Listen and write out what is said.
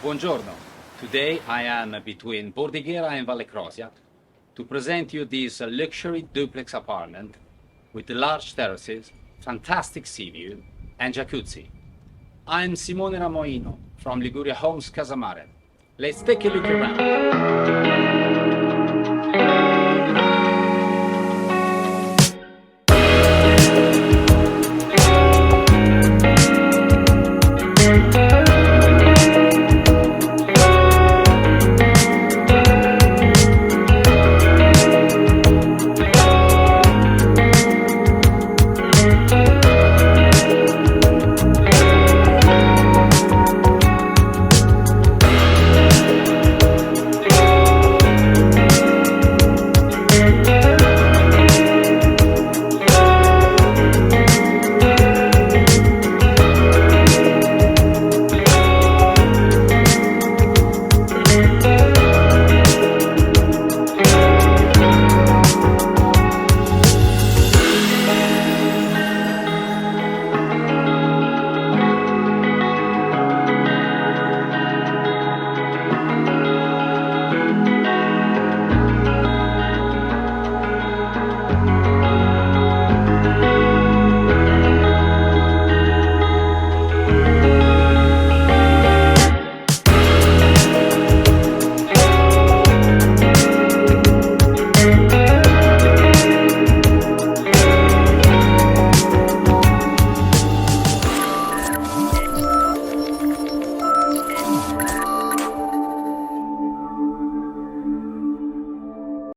Buongiorno. Today I am between Bordighera and Vallecrosia to present you this luxury duplex apartment with large terraces, fantastic sea view and jacuzzi. I'm Simone Ramoino from LiguriaHomes Casamare. Let's take a look around.